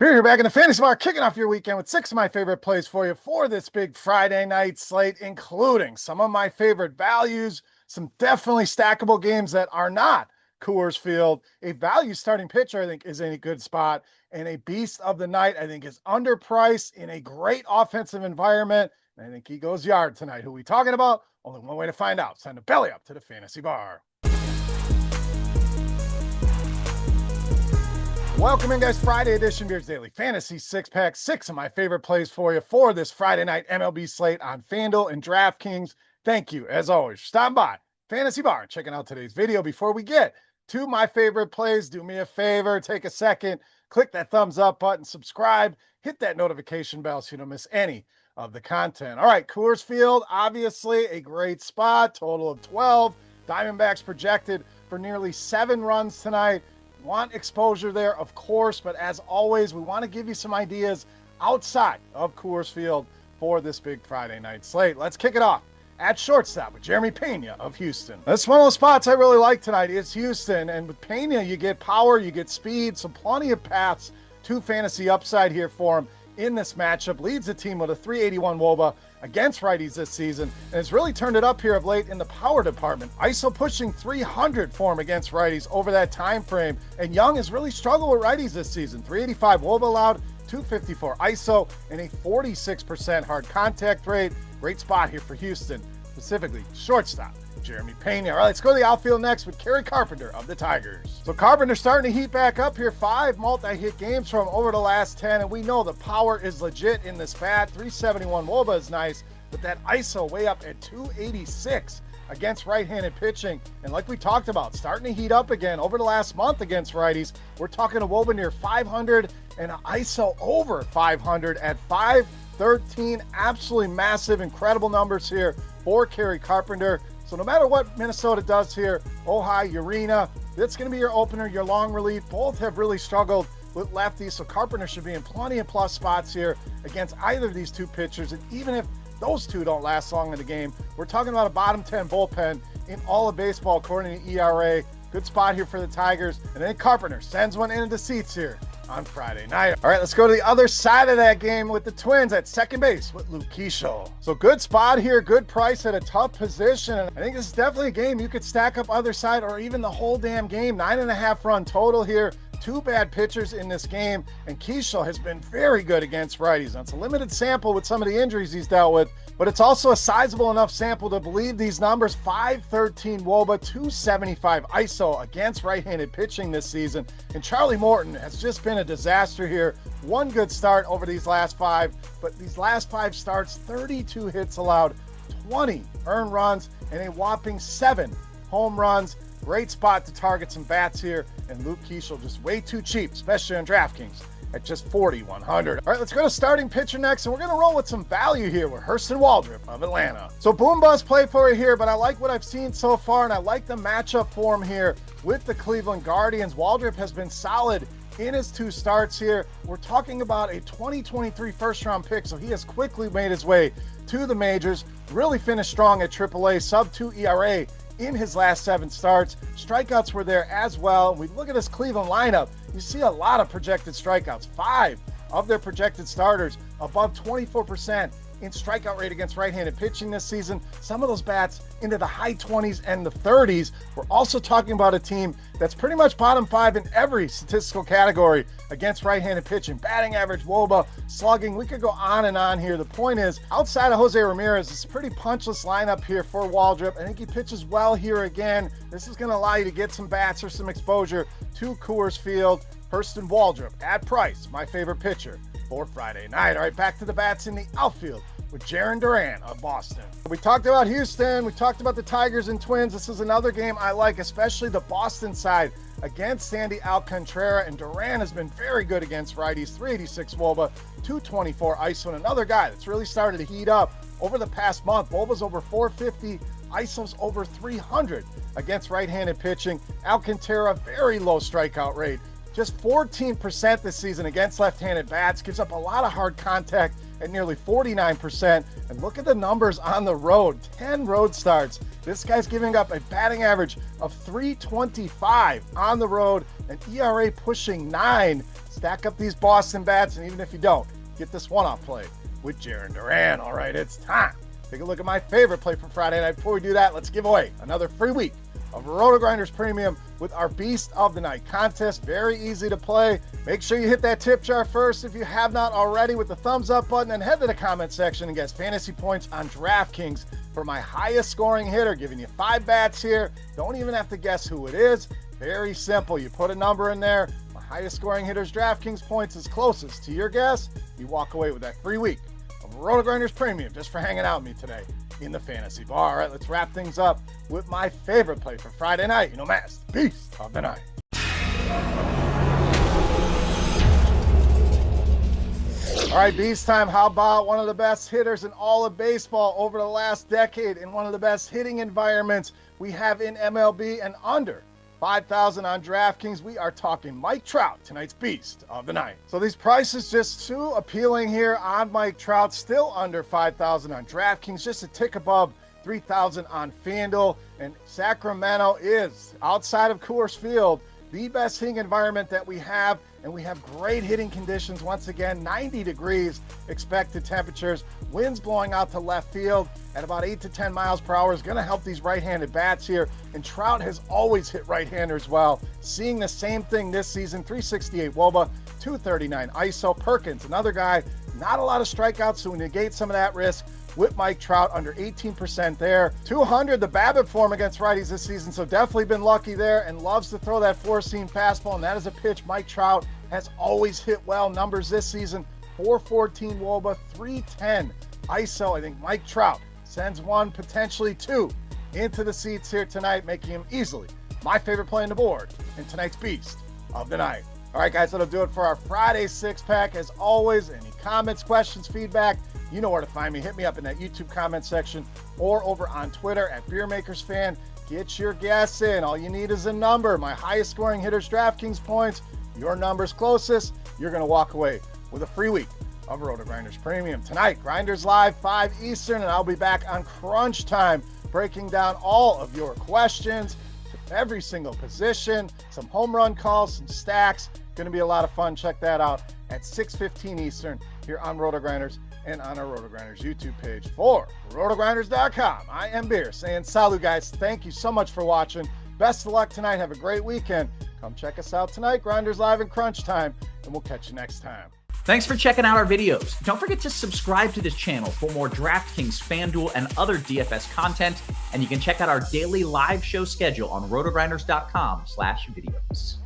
Here, you're back in the fantasy bar, kicking off your weekend with 6 of my favorite plays for you for this big Friday night slate, including some of my favorite values, some definitely stackable games that are not Coors Field. A value starting pitcher, I think, is in a good spot, and a beast of the night, I think, is underpriced in a great offensive environment. And I think he goes yard tonight. Who are we talking about? Only one way to find out. Send a belly up to the fantasy bar. Welcome in, guys. Friday edition, Beers Daily Fantasy Six-Pack. 6 of my favorite plays for you for this Friday night MLB slate on FanDuel and DraftKings. Thank you, as always, for stopping by Fantasy Bar and checking out today's video. Before we get to my favorite plays, do me a favor, take a second, click that thumbs up button, subscribe, hit that notification bell so you don't miss any of the content. All right, Coors Field, obviously a great spot, total of 12. Diamondbacks projected for nearly 7 runs tonight. Want exposure there, of course, but as always, we want to give you some ideas outside of Coors Field for this big Friday night slate. Let's kick it off at shortstop with Jeremy Pena of Houston. That's one of those spots I really like tonight. It's Houston, and with Pena, you get power, you get speed, so plenty of paths to fantasy upside here for him in this matchup. Leads the team with a 381 WOBA against righties this season, and has really turned it up here of late in the power department. ISO pushing 300 for him against righties over that time frame, and Young has really struggled with righties this season. 385 WOBA allowed, 254 ISO, and a 46% hard contact rate. Great spot here for Houston, specifically shortstop Jeremy Pena. All right, let's go to the outfield next with Kerry Carpenter of the Tigers. So Carpenter starting to heat back up here. 5 multi-hit games from over the last 10, and we know the power is legit in this bat. 371 WOBA is nice, but that ISO way up at 286 against right-handed pitching. And like we talked about, starting to heat up again over the last month against righties. We're talking a WOBA near 500 and an ISO over 500 at 513. Absolutely massive, incredible numbers here for Kerry Carpenter. So no matter what Minnesota does here, Ojai, Urena, that's going to be your opener, your long relief. Both have really struggled with lefties, so Carpenter should be in plenty of plus spots here against either of these two pitchers. And even if those two don't last long in the game, we're talking about a bottom 10 bullpen in all of baseball according to ERA. Good spot here for the Tigers. And then Carpenter sends one into the seats here on Friday night. All right, let's go to the other side of that game with the Twins at second base with Keashall. So good spot here, good price at a tough position. And I think this is definitely a game you could stack up other side or even the whole damn game. 9.5 run total here. 2 bad pitchers in this game, and Keashall has been very good against righties. Now, it's a limited sample with some of the injuries he's dealt with, but it's also a sizable enough sample to believe these numbers. 513 WOBA, 275 ISO against right-handed pitching this season, and Charlie Morton has just been a disaster here. 1 good start over these last 5, but these last 5 starts, 32 hits allowed, 20 earned runs, and a whopping 7 home runs. Great spot to target some bats here, and Keashall just way too cheap, especially on DraftKings at just 4,100. All right, let's go to starting pitcher next, and we're going to roll with some value here with Hurston Waldrep of Atlanta. So boom bust play for you here, but I like what I've seen so far, and I like the matchup for him here with the Cleveland Guardians. Waldrep has been solid in his 2 starts here. We're talking about a 2023 first-round pick, so he has quickly made his way to the majors, really finished strong at AAA, sub-2 ERA in his last 7 starts. Strikeouts were there as well. We look at this Cleveland lineup, you see a lot of projected strikeouts. 5 of their projected starters above 24% in strikeout rate against right-handed pitching this season. Some of those bats into the high 20s and the 30s. We're also talking about a team that's pretty much bottom 5 in every statistical category against right-handed pitching. Batting average, WOBA, slugging, we could go on and on here. The point is, outside of Jose Ramirez, it's a pretty punchless lineup here for Waldrep. I think he pitches well here again. This is going to allow you to get some bats or some exposure to Coors Field. Hurston Waldrep at price, my favorite pitcher for Friday night. All right, back to the bats in the outfield with Jarren Duran of Boston. We talked about Houston, we talked about the Tigers and Twins. This is another game I like, especially the Boston side against Sandy Alcantara, and Duran has been very good against righties. 386 WOBA, 224 ISO, and another guy that's really started to heat up over the past month. WOBA's over 450, ISO's over 300 against right-handed pitching. Alcantara, very low strikeout rate. Just 14% this season against left-handed bats, gives up a lot of hard contact at nearly 49%. And look at the numbers on the road, 10 road starts. This guy's giving up a batting average of 325 on the road, an ERA pushing 9. stack up these Boston bats, and even if you don't, get this one-off play with Jarren Duran. All right, it's time. Take a look at my favorite play for Friday night. Before we do that, let's give away another free week of RotoGrinders Premium with our Beast of the Night contest. Very easy to play. Make sure you hit that tip jar first if you have not already with the thumbs up button, and head to the comment section and guess fantasy points on DraftKings for my highest scoring hitter. Giving you 5 bats here. Don't even have to guess who it is. Very simple. You put a number in there. My highest scoring hitter's DraftKings points is closest to your guess. You walk away with that free week of RotoGrinders Premium just for hanging out with me today in the fantasy bar. All right, let's wrap things up with my favorite play for Friday night. You know, Mass, Beast of the Night. All right, Beast time. How about one of the best hitters in all of baseball over the last decade in one of the best hitting environments we have in MLB and under 5,000 on DraftKings? We are talking Mike Trout, tonight's Beast of the Night. So these prices just too appealing here on Mike Trout, still under 5,000 on DraftKings, just a tick above 3,000 on FanDuel. And Sacramento is, outside of Coors Field, the best hitting environment that we have, and we have great hitting conditions. Once again, 90 degrees expected temperatures, winds blowing out to left field at about 8 to 10 miles per hour is going to help these right-handed bats here. And Trout has always hit right-handers well. Seeing the same thing this season, 368 WOBA, 239 ISO. Perkins, another guy, not a lot of strikeouts, so we negate some of that risk with Mike Trout, under 18% there. 200 the BABIP for him against righties this season, so definitely been lucky there, and loves to throw that four-seam fastball, and that is a pitch Mike Trout has always hit well. Numbers this season, 414 WOBA, 310 ISO. I think Mike Trout sends one, potentially two, into the seats here tonight, making him easily my favorite play on the board in tonight's Beast of the Night. All right, guys, that'll do it for our Friday six-pack. As always, any comments, questions, feedback, you know where to find me. Hit me up in that YouTube comment section or over on Twitter at Beermakersfan. Get your guess in. All you need is a number. My highest scoring hitter's DraftKings points. Your number's closest. You're going to walk away with a free week of RotoGrinders Premium. Tonight, Grinders Live, 5 Eastern, and I'll be back on Crunch Time breaking down all of your questions to every single position, some home run calls, some stacks. Going to be a lot of fun. Check that out at 6:15 Eastern here on RotoGrinders and on our RotoGrinders YouTube page. For RotoGrinders.com, I am Beer saying salut, guys. Thank you so much for watching. Best of luck tonight. Have a great weekend. Come check us out tonight, Grinders Live in Crunch Time, and we'll catch you next time. Thanks for checking out our videos. Don't forget to subscribe to this channel for more DraftKings, FanDuel, and other DFS content. And you can check out our daily live show schedule on RotoGrinders.com/videos.